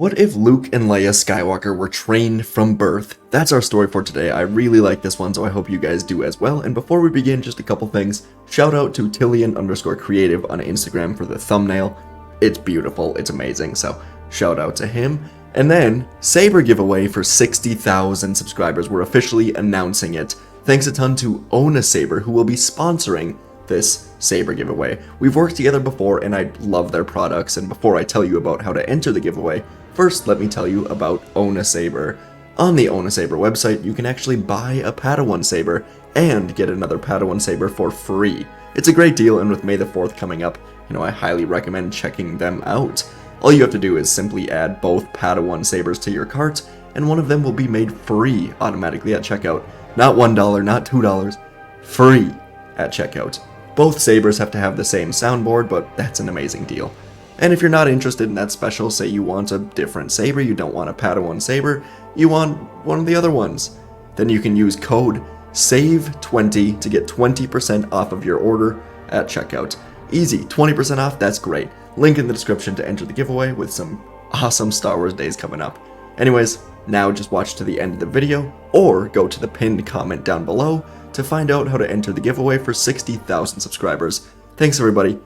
What if Luke and Leia Skywalker were trained from birth? That's our story for today. I really like this one, so I hope you guys do as well. And before we begin, just a couple things. Shout out to Tillian_Creative on Instagram for the thumbnail. It's beautiful, it's amazing, so shout out to him. And then, Saber giveaway for 60,000 subscribers. We're officially announcing it. Thanks a ton to Own a Saber, who will be sponsoring this Saber giveaway. We've worked together before, and I love their products. And before I tell you about how to enter the giveaway, first, let me tell you about Own a Saber. On the Own a Saber website, you can actually buy a Padawan Saber and get another Padawan Saber for free. It's a great deal, and with May the 4th coming up, I highly recommend checking them out. All you have to do is simply add both Padawan Sabers to your cart, and one of them will be made free automatically at checkout. Not $1, not $2, free at checkout. Both sabers have to have the same soundboard, but that's an amazing deal. And if you're not interested in that special, say you want a different saber, you don't want a Padawan saber, you want one of the other ones, then you can use code SAVE20 to get 20% off of your order at checkout. Easy, 20% off, that's great. Link in the description to enter the giveaway with some awesome Star Wars days coming up. Anyways, now just watch to the end of the video, or go to the pinned comment down below to find out how to enter the giveaway for 60,000 subscribers. Thanks everybody,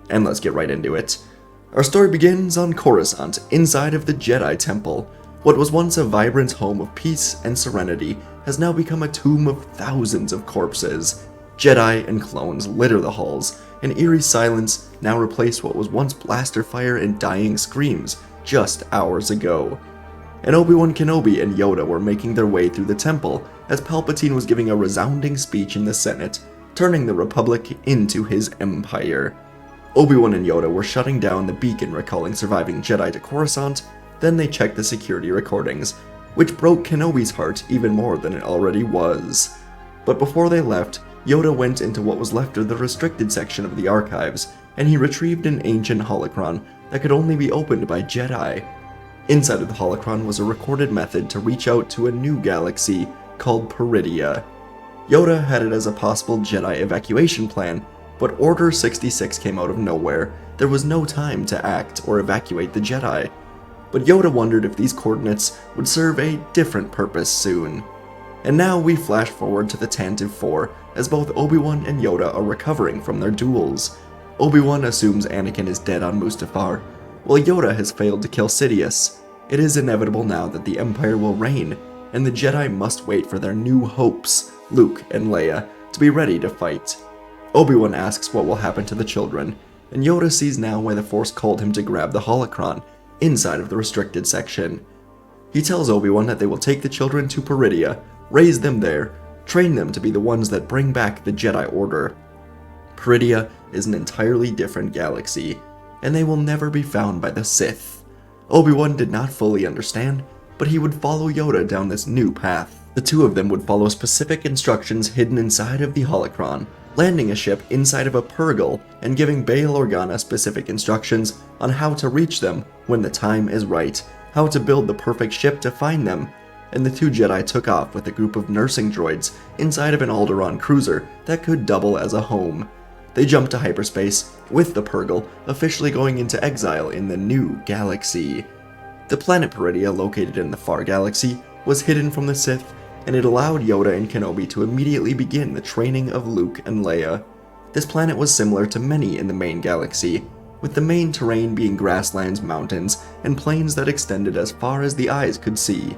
and let's get right into it. Our story begins on Coruscant, inside of the Jedi Temple. What was once a vibrant home of peace and serenity has now become a tomb of thousands of corpses. Jedi and clones litter the halls, and eerie silence now replaced what was once blaster fire and dying screams just hours ago. And Obi-Wan Kenobi and Yoda were making their way through the temple as Palpatine was giving a resounding speech in the Senate, turning the Republic into his empire. Obi-Wan and Yoda were shutting down the beacon recalling surviving Jedi to Coruscant, then they checked the security recordings, which broke Kenobi's heart even more than it already was. But before they left, Yoda went into what was left of the restricted section of the archives, and he retrieved an ancient holocron that could only be opened by Jedi. Inside of the holocron was a recorded method to reach out to a new galaxy called Peridia. Yoda had it as a possible Jedi evacuation plan, but Order 66 came out of nowhere. There was no time to act or evacuate the Jedi. But Yoda wondered if these coordinates would serve a different purpose soon. And now we flash forward to the Tantive 4, as both Obi-Wan and Yoda are recovering from their duels. Obi-Wan assumes Anakin is dead on Mustafar, while Yoda has failed to kill Sidious. It is inevitable now that the Empire will reign, and the Jedi must wait for their new hopes, Luke and Leia, to be ready to fight. Obi-Wan asks what will happen to the children, and Yoda sees now why the Force called him to grab the holocron inside of the restricted section. He tells Obi-Wan that they will take the children to Peridia, raise them there, train them to be the ones that bring back the Jedi Order. Peridia is an entirely different galaxy, and they will never be found by the Sith. Obi-Wan did not fully understand, but he would follow Yoda down this new path. The two of them would follow specific instructions hidden inside of the holocron, landing a ship inside of a Purgle and giving Bail Organa specific instructions on how to reach them when the time is right, how to build the perfect ship to find them, and the two Jedi took off with a group of nursing droids inside of an Alderaan cruiser that could double as a home. They jumped to hyperspace, with the Purgle officially going into exile in the new galaxy. The planet Peridia, located in the far galaxy, was hidden from the Sith, and it allowed Yoda and Kenobi to immediately begin the training of Luke and Leia. This planet was similar to many in the main galaxy, with the main terrain being grasslands, mountains, and plains that extended as far as the eyes could see.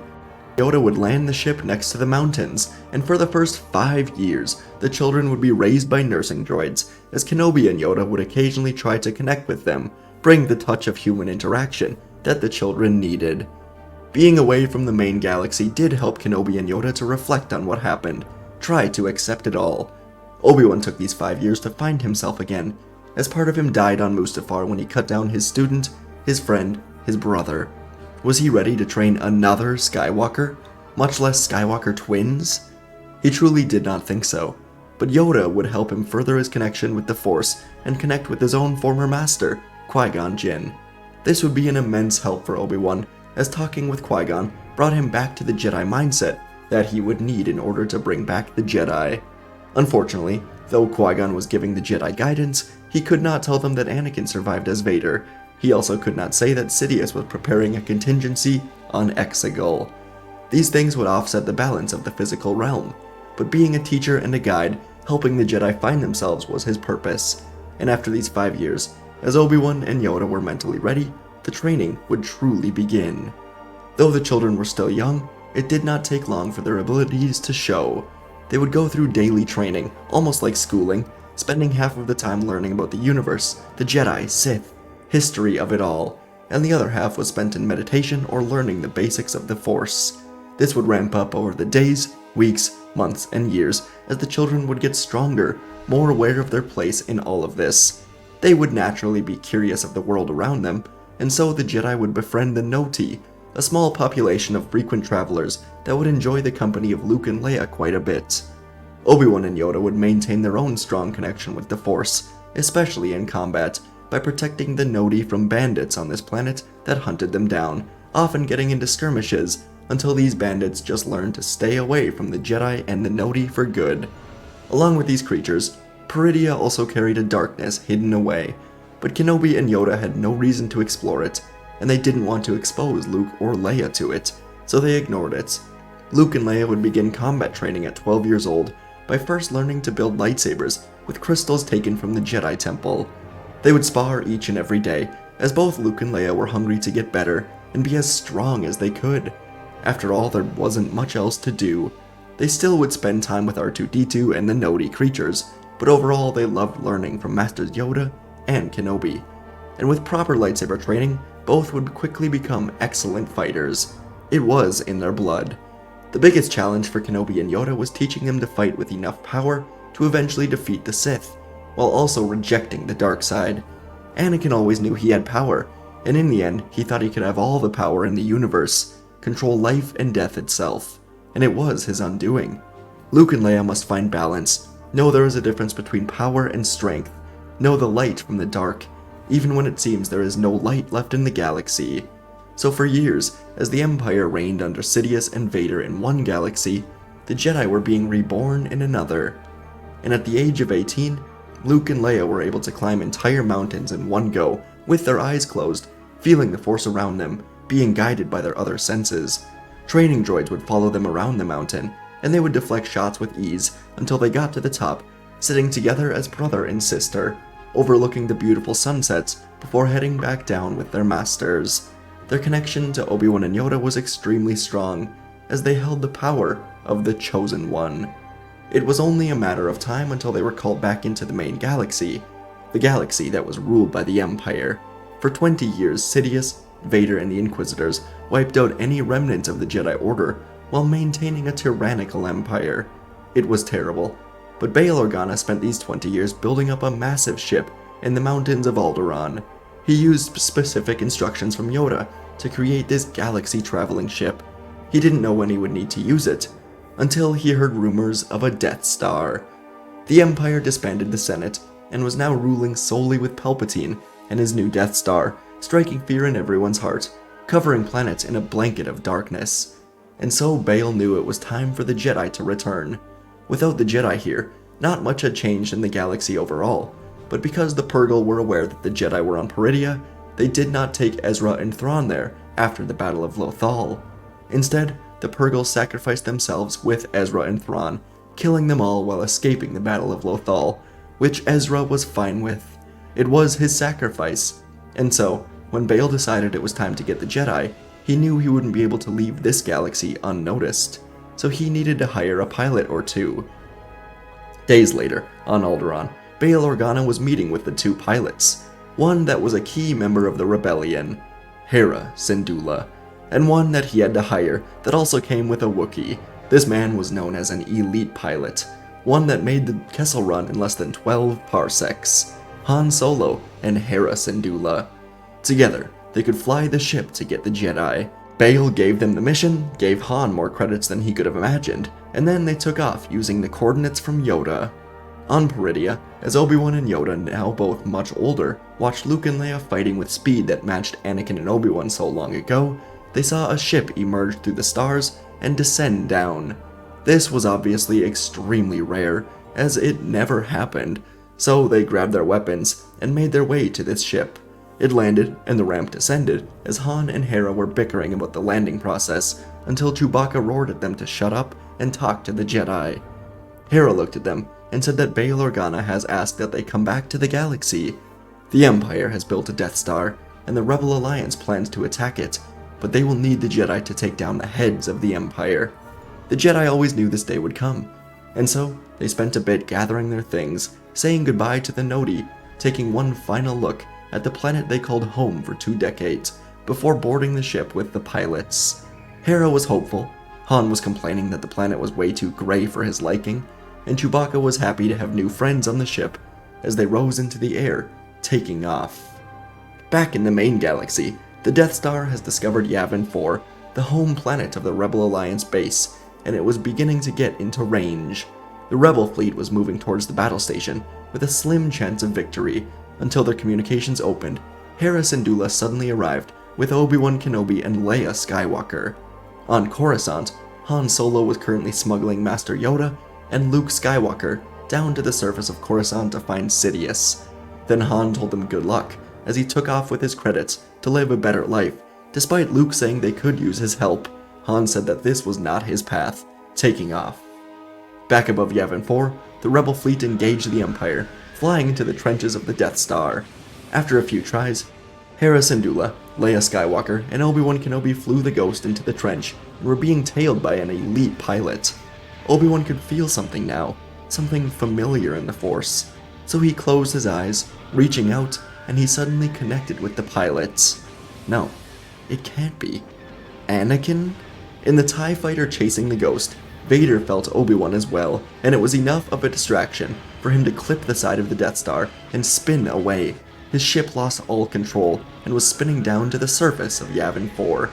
Yoda would land the ship next to the mountains, and for the first 5 years, the children would be raised by nursing droids, as Kenobi and Yoda would occasionally try to connect with them, bring the touch of human interaction that the children needed. Being away from the main galaxy did help Kenobi and Yoda to reflect on what happened, try to accept it all. Obi-Wan took these 5 years to find himself again, as part of him died on Mustafar when he cut down his student, his friend, his brother. Was he ready to train another Skywalker, much less Skywalker twins? He truly did not think so, but Yoda would help him further his connection with the Force and connect with his own former master, Qui-Gon Jinn. This would be an immense help for Obi-Wan, as talking with Qui-Gon brought him back to the Jedi mindset that he would need in order to bring back the Jedi. Unfortunately, though Qui-Gon was giving the Jedi guidance, he could not tell them that Anakin survived as Vader. He also could not say that Sidious was preparing a contingency on Exegol. These things would offset the balance of the physical realm, but being a teacher and a guide, helping the Jedi find themselves was his purpose. And after these 5 years, as Obi-Wan and Yoda were mentally ready, the training would truly begin. Though the children were still young, it did not take long for their abilities to show. They would go through daily training, almost like schooling, spending half of the time learning about the universe, the Jedi, Sith, history of it all, and the other half was spent in meditation or learning the basics of the Force. This would ramp up over the days, weeks, months, and years as the children would get stronger, more aware of their place in all of this. They would naturally be curious of the world around them, and so the Jedi would befriend the Noti, a small population of frequent travelers that would enjoy the company of Luke and Leia quite a bit. Obi-Wan and Yoda would maintain their own strong connection with the Force, especially in combat, by protecting the Noti from bandits on this planet that hunted them down, often getting into skirmishes, until these bandits just learned to stay away from the Jedi and the Noti for good. Along with these creatures, Peridea also carried a darkness hidden away, but Kenobi and Yoda had no reason to explore it, and they didn't want to expose Luke or Leia to it, so they ignored it. Luke and Leia would begin combat training at 12 years old by first learning to build lightsabers with crystals taken from the Jedi Temple. They would spar each and every day, as both Luke and Leia were hungry to get better and be as strong as they could. After all, there wasn't much else to do. They still would spend time with R2-D2 and the Noti creatures, but overall they loved learning from Masters Yoda and Kenobi. And with proper lightsaber training, both would quickly become excellent fighters. It was in their blood. The biggest challenge for Kenobi and Yoda was teaching them to fight with enough power to eventually defeat the Sith, while also rejecting the dark side. Anakin always knew he had power, and in the end, he thought he could have all the power in the universe, control life and death itself, and it was his undoing. Luke and Leia must find balance, know there is a difference between power and strength, know the light from the dark, even when it seems there is no light left in the galaxy. So for years, as the Empire reigned under Sidious and Vader in one galaxy, the Jedi were being reborn in another. And at the age of 18, Luke and Leia were able to climb entire mountains in one go, with their eyes closed, feeling the Force around them, being guided by their other senses. Training droids would follow them around the mountain, and they would deflect shots with ease until they got to the top, sitting together as brother and sister, overlooking the beautiful sunsets before heading back down with their masters. Their connection to Obi-Wan and Yoda was extremely strong, as they held the power of the Chosen One. It was only a matter of time until they were called back into the main galaxy, the galaxy that was ruled by the Empire. For 20 years, Sidious, Vader, and the Inquisitors wiped out any remnants of the Jedi Order while maintaining a tyrannical empire. It was terrible, but Bail Organa spent these 20 years building up a massive ship in the mountains of Alderaan. He used specific instructions from Yoda to create this galaxy-traveling ship. He didn't know when he would need to use it, until he heard rumors of a Death Star. The Empire disbanded the Senate and was now ruling solely with Palpatine and his new Death Star, striking fear in everyone's heart, covering planets in a blanket of darkness. And so Bail knew it was time for the Jedi to return. Without the Jedi here, not much had changed in the galaxy overall, but because the Purrgil were aware that the Jedi were on Peridea, they did not take Ezra and Thrawn there after the Battle of Lothal. Instead, the Purrgil sacrificed themselves with Ezra and Thrawn, killing them all while escaping the Battle of Lothal, which Ezra was fine with. It was his sacrifice. And so, when Bail decided it was time to get the Jedi, he knew he wouldn't be able to leave this galaxy unnoticed, so he needed to hire a pilot or two. Days later, on Alderaan, Bail Organa was meeting with the two pilots, one that was a key member of the rebellion, Hera Syndulla, and one that he had to hire that also came with a Wookiee. This man was known as an elite pilot, one that made the Kessel Run in less than 12 parsecs, Han Solo and Hera Syndulla. Together, they could fly the ship to get the Jedi. Bail gave them the mission, gave Han more credits than he could have imagined, and then they took off using the coordinates from Yoda. On Peridea, as Obi-Wan and Yoda, now both much older, watched Luke and Leia fighting with speed that matched Anakin and Obi-Wan so long ago, they saw a ship emerge through the stars and descend down. This was obviously extremely rare, as it never happened, so they grabbed their weapons and made their way to this ship. It landed, and the ramp descended, as Han and Hera were bickering about the landing process, until Chewbacca roared at them to shut up and talk to the Jedi. Hera looked at them and said that Bail Organa has asked that they come back to the galaxy. The Empire has built a Death Star, and the Rebel Alliance plans to attack it, but they will need the Jedi to take down the heads of the Empire. The Jedi always knew this day would come, and so they spent a bit gathering their things, saying goodbye to the Noti, taking one final look at the planet they called home for 2 decades, before boarding the ship with the pilots. Hera was hopeful, Han was complaining that the planet was way too gray for his liking, and Chewbacca was happy to have new friends on the ship as they rose into the air, taking off. Back in the main galaxy, the Death Star has discovered Yavin 4, the home planet of the Rebel Alliance base, and it was beginning to get into range. The Rebel fleet was moving towards the battle station with a slim chance of victory, until their communications opened. Hera Syndulla suddenly arrived with Obi-Wan Kenobi and Leia Skywalker. On Coruscant, Han Solo was currently smuggling Master Yoda and Luke Skywalker down to the surface of Coruscant to find Sidious. Then Han told them good luck, as he took off with his credits to live a better life. Despite Luke saying they could use his help, Han said that this was not his path, taking off. Back above Yavin 4, the Rebel fleet engaged the Empire, flying into the trenches of the Death Star. After a few tries, Hera Syndulla, Leia Skywalker, and Obi-Wan Kenobi flew the Ghost into the trench and were being tailed by an elite pilot. Obi-Wan could feel something now, something familiar in the Force. So he closed his eyes, reaching out, and he suddenly connected with the pilots. No, it can't be. Anakin? In the TIE fighter chasing the Ghost, Vader felt Obi-Wan as well, and it was enough of a distraction for him to clip the side of the Death Star and spin away. His ship lost all control and was spinning down to the surface of Yavin 4.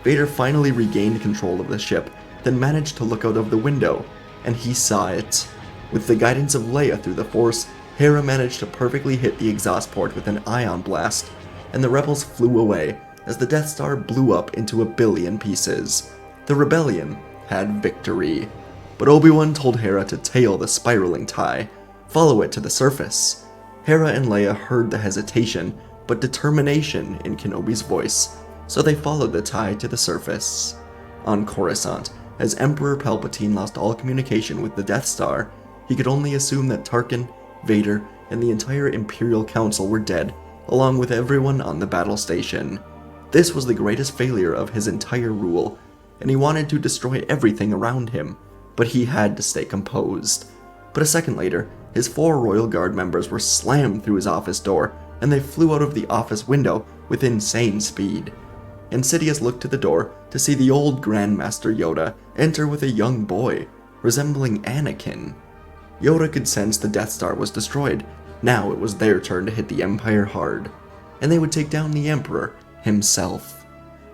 Vader finally regained control of the ship, then managed to look out of the window, and he saw it. With the guidance of Leia through the Force, Hera managed to perfectly hit the exhaust port with an ion blast, and the rebels flew away as the Death Star blew up into a billion pieces. The rebellion had victory. But Obi-Wan told Hera to tail the spiraling TIE, follow it to the surface. Hera and Leia heard the hesitation, but determination in Kenobi's voice, so they followed the TIE to the surface. On Coruscant, as Emperor Palpatine lost all communication with the Death Star, he could only assume that Tarkin, Vader, and the entire Imperial Council were dead, along with everyone on the battle station. This was the greatest failure of his entire rule, and he wanted to destroy everything around him, but he had to stay composed. But a second later, his 4 Royal Guard members were slammed through his office door, and they flew out of the office window with insane speed. And Sidious looked to the door to see the old Grandmaster Yoda enter with a young boy, resembling Anakin. Yoda could sense the Death Star was destroyed. Now it was their turn to hit the Empire hard, and they would take down the Emperor himself.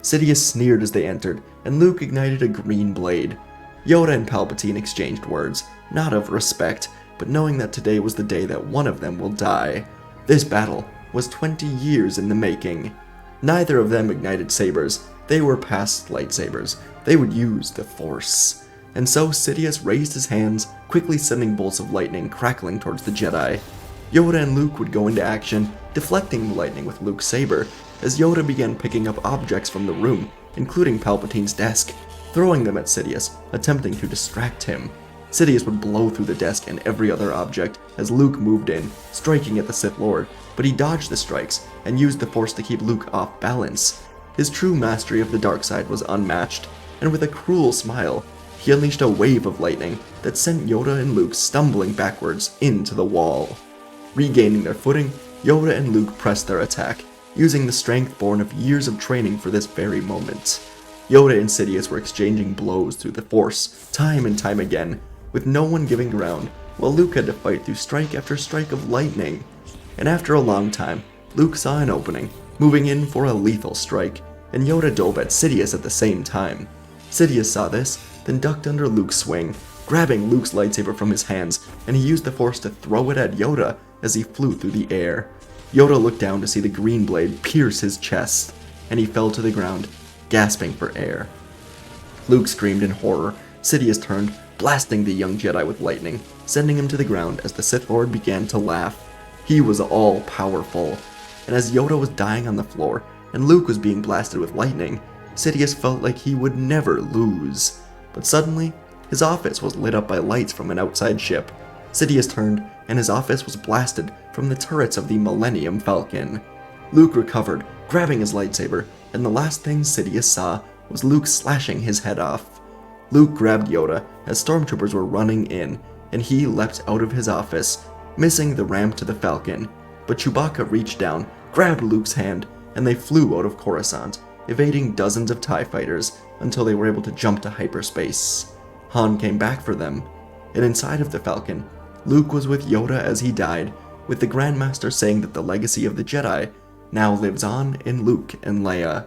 Sidious sneered as they entered, and Luke ignited a green blade. Yoda and Palpatine exchanged words, not of respect, but knowing that today was the day that one of them will die. This battle was 20 years in the making. Neither of them ignited sabers. They were past lightsabers. They would use the Force. And so Sidious raised his hands, quickly sending bolts of lightning crackling towards the Jedi. Yoda and Luke would go into action, deflecting the lightning with Luke's saber, as Yoda began picking up objects from the room, including Palpatine's desk, throwing them at Sidious, attempting to distract him. Sidious would blow through the desk and every other object as Luke moved in, striking at the Sith Lord, but he dodged the strikes and used the Force to keep Luke off balance. His true mastery of the dark side was unmatched, and with a cruel smile, he unleashed a wave of lightning that sent Yoda and Luke stumbling backwards into the wall. Regaining their footing, Yoda and Luke pressed their attack, using the strength born of years of training for this very moment. Yoda and Sidious were exchanging blows through the Force, time and time again, with no one giving ground, while Luke had to fight through strike after strike of lightning. And after a long time, Luke saw an opening, moving in for a lethal strike, and Yoda dove at Sidious at the same time. Sidious saw this, then ducked under Luke's swing, grabbing Luke's lightsaber from his hands, and he used the Force to throw it at Yoda as he flew through the air. Yoda looked down to see the green blade pierce his chest, and he fell to the ground, gasping for air. Luke screamed in horror. Sidious turned, blasting the young Jedi with lightning, sending him to the ground as the Sith Lord began to laugh. He was all-powerful. and as Yoda was dying on the floor and Luke was being blasted with lightning, Sidious felt like he would never lose. But suddenly, his office was lit up by lights from an outside ship. Sidious turned, and his office was blasted from the turrets of the Millennium Falcon. Luke recovered, grabbing his lightsaber, and the last thing Sidious saw was Luke slashing his head off. Luke grabbed Yoda as stormtroopers were running in, and he leapt out of his office, missing the ramp to the Falcon. But Chewbacca reached down, grabbed Luke's hand, and they flew out of Coruscant, evading dozens of TIE fighters until they were able to jump to hyperspace. Han came back for them, and inside of the Falcon, Luke was with Yoda as he died, with the Grandmaster saying that the legacy of the Jedi now lives on in Luke and Leia.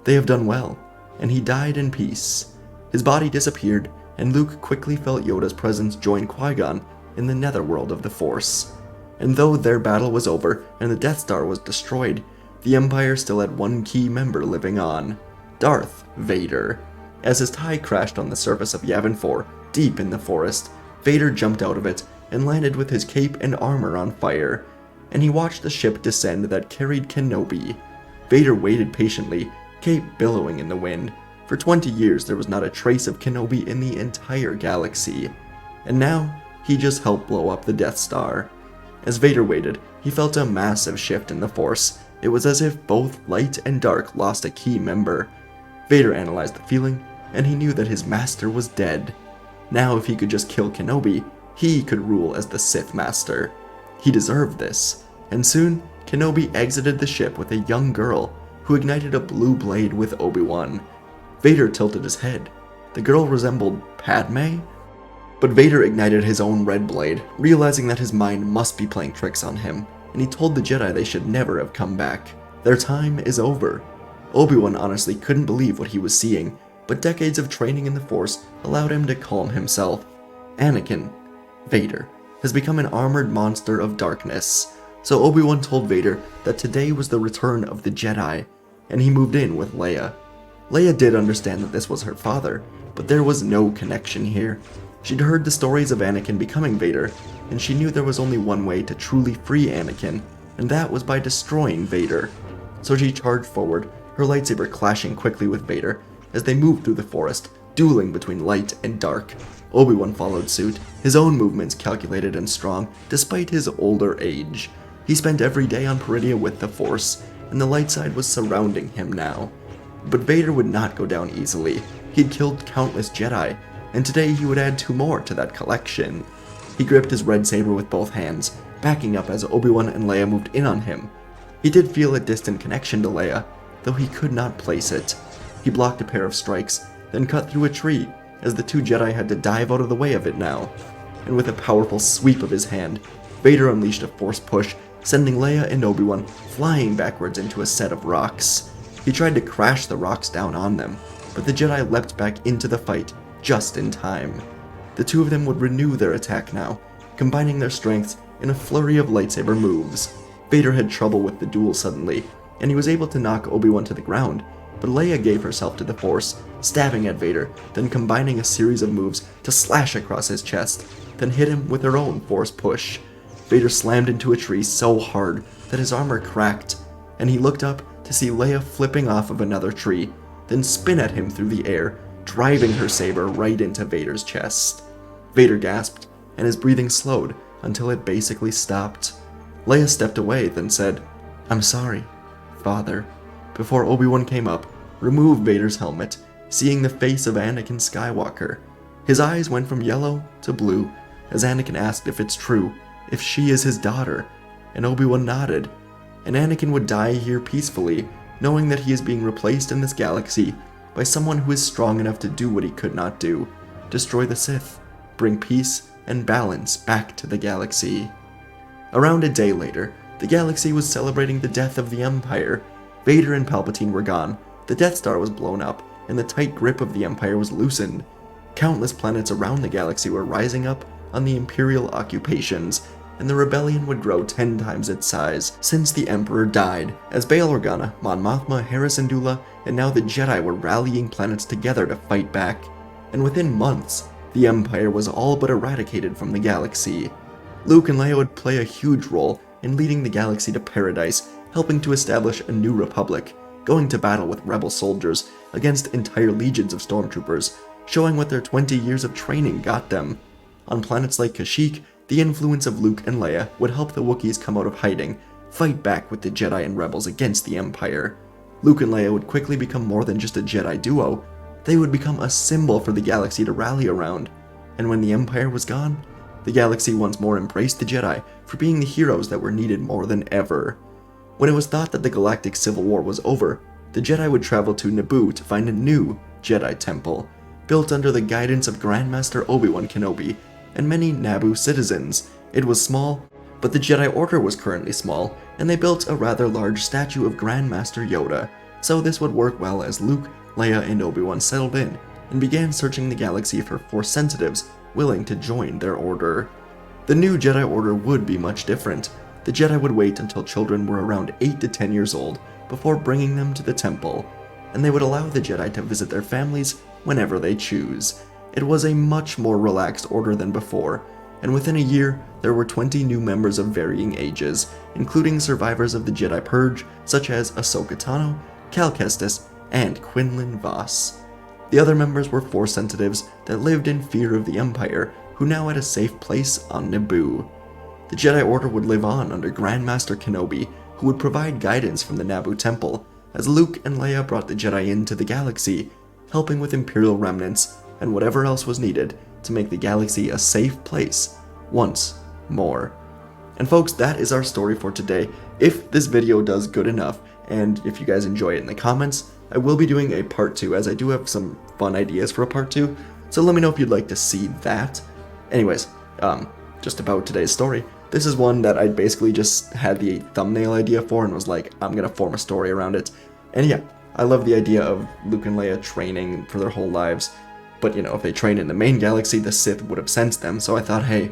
They have done well, and he died in peace. His body disappeared, and Luke quickly felt Yoda's presence join Qui-Gon in the netherworld of the Force. And though their battle was over and the Death Star was destroyed, the Empire still had one key member living on: Darth Vader. As his TIE crashed on the surface of Yavin 4, deep in the forest, Vader jumped out of it and landed with his cape and armor on fire, and he watched the ship descend that carried Kenobi. Vader waited patiently, cape billowing in the wind. For 20 years there was not a trace of Kenobi in the entire galaxy, and now he just helped blow up the Death Star. As Vader waited, he felt a massive shift in the Force. It was as if both light and dark lost a key member. Vader analyzed the feeling, and he knew that his master was dead. Now if he could just kill Kenobi, he could rule as the Sith Master. He deserved this, and soon Kenobi exited the ship with a young girl who ignited a blue blade with Obi-Wan. Vader tilted his head. The girl resembled Padme? But Vader ignited his own red blade, realizing that his mind must be playing tricks on him, and he told the Jedi they should never have come back. Their time is over. Obi-Wan honestly couldn't believe what he was seeing, but decades of training in the Force allowed him to calm himself. Anakin, Vader, has become an armored monster of darkness, so Obi-Wan told Vader that today was the return of the Jedi, and he moved in with Leia. Leia did understand that this was her father, but there was no connection here. She'd heard the stories of Anakin becoming Vader, and she knew there was only one way to truly free Anakin, and that was by destroying Vader. So she charged forward, her lightsaber clashing quickly with Vader as they moved through the forest, dueling between light and dark. Obi-Wan followed suit, his own movements calculated and strong despite his older age. He spent every day on Peridia with the Force, and the light side was surrounding him now. But Vader would not go down easily. He'd killed countless Jedi, and today he would add 2 more to that collection. He gripped his red saber with both hands, backing up as Obi-Wan and Leia moved in on him. He did feel a distant connection to Leia, though he could not place it. He blocked a pair of strikes, then cut through a tree, as the 2 Jedi had to dive out of the way of it now. And with a powerful sweep of his hand, Vader unleashed a force push, sending Leia and Obi-Wan flying backwards into a set of rocks. He tried to crash the rocks down on them, but the Jedi leapt back into the fight just in time. The 2 of them would renew their attack now, combining their strengths in a flurry of lightsaber moves. Vader had trouble with the duel suddenly, and he was able to knock Obi-Wan to the ground, but Leia gave herself to the Force, stabbing at Vader, then combining a series of moves to slash across his chest, then hit him with her own force push. Vader slammed into a tree so hard that his armor cracked, and he looked up to see Leia flipping off of another tree, then spin at him through the air, driving her saber right into Vader's chest. Vader gasped, and his breathing slowed until it basically stopped. Leia stepped away, then said, "I'm sorry, Father," before Obi-Wan came up, removed Vader's helmet, seeing the face of Anakin Skywalker. His eyes went from yellow to blue as Anakin asked if it's true, if she is his daughter, and Obi-Wan nodded. And Anakin would die here peacefully, knowing that he is being replaced in this galaxy by someone who is strong enough to do what he could not do: destroy the Sith, bring peace and balance back to the galaxy. Around a day later, the galaxy was celebrating the death of the Empire. Vader and Palpatine were gone, the Death Star was blown up, and the tight grip of the Empire was loosened. Countless planets around the galaxy were rising up on the Imperial occupations, and the rebellion would grow 10 times its size since the Emperor died, as Bail Organa, Mon Mothma, Hera Syndulla, and now the Jedi were rallying planets together to fight back. And within months, the Empire was all but eradicated from the galaxy. Luke and Leia would play a huge role in leading the galaxy to paradise, helping to establish a new republic, going to battle with rebel soldiers against entire legions of stormtroopers, showing what their 20 years of training got them. On planets like Kashyyyk, the influence of Luke and Leia would help the Wookiees come out of hiding, fight back with the Jedi and rebels against the Empire. Luke and Leia would quickly become more than just a Jedi duo. They would become a symbol for the galaxy to rally around. And when the Empire was gone, the galaxy once more embraced the Jedi for being the heroes that were needed more than ever. When it was thought that the Galactic Civil War was over, the Jedi would travel to Naboo to find a new Jedi temple, built under the guidance of Grandmaster Obi-Wan Kenobi and many Naboo citizens. It was small, but the Jedi Order was currently small, and they built a rather large statue of Grandmaster Yoda, so this would work well as Luke, Leia, and Obi-Wan settled in and began searching the galaxy for Force sensitives willing to join their order. The new Jedi Order would be much different. The Jedi would wait until children were around 8 to 10 years old before bringing them to the temple, and they would allow the Jedi to visit their families whenever they choose. It was a much more relaxed order than before, and within a year, there were 20 new members of varying ages, including survivors of the Jedi Purge, such as Ahsoka Tano, Cal Kestis, and Quinlan Vos. The other members were Force sensitives that lived in fear of the Empire, who now had a safe place on Naboo. The Jedi Order would live on under Grandmaster Kenobi, who would provide guidance from the Naboo Temple, as Luke and Leia brought the Jedi into the galaxy, helping with Imperial remnants and whatever else was needed to make the galaxy a safe place once more. And folks, that is our story for today. If this video does good enough, and if you guys enjoy it in the comments, I will be doing a part 2, as I do have some fun ideas for a part 2, so let me know if you'd like to see that. Anyways, just about today's story. This is one that I basically just had the thumbnail idea for and was like, I'm gonna form a story around it. And yeah, I love the idea of Luke and Leia training for their whole lives, but if they trained in the main galaxy, the Sith would have sensed them, so I thought, hey,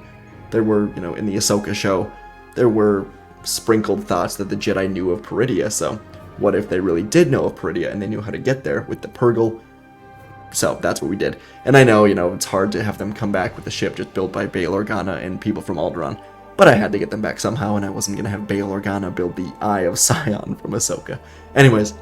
there were, in the Ahsoka show, there were sprinkled thoughts that the Jedi knew of Peridea, so what if they really did know of Peridea and they knew how to get there with the Purgle? So that's what we did. And I know, it's hard to have them come back with a ship just built by Bail Organa and people from Alderaan, but I had to get them back somehow, and I wasn't going to have Bail Organa build the Eye of Sion from Ahsoka. Anyways,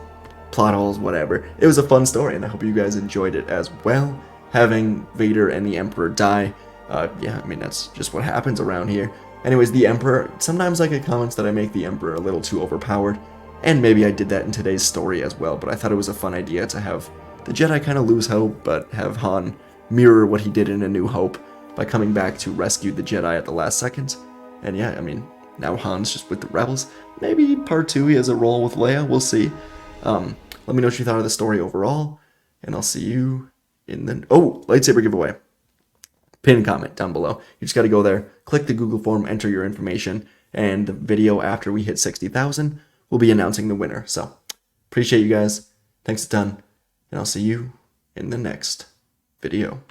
plot holes, whatever. It was a fun story, and I hope you guys enjoyed it as well. Having Vader and the Emperor die, yeah, I mean, that's just what happens around here. Anyways, the Emperor, sometimes I get comments that I make the Emperor a little too overpowered, and maybe I did that in today's story as well, but I thought it was a fun idea to have the Jedi kind of lose hope, but have Han mirror what he did in A New Hope by coming back to rescue the Jedi at the last second. And yeah, I mean, now Han's just with the rebels. Maybe part 2 he has a role with Leia, we'll see. Let me know what you thought of the story overall, and I'll see you in the... Oh, lightsaber giveaway. Pin comment down below. You just got to go there, click the Google form, enter your information, and the video after we hit 60,000 will be announcing the winner. So, appreciate you guys. Thanks a ton, and I'll see you in the next video.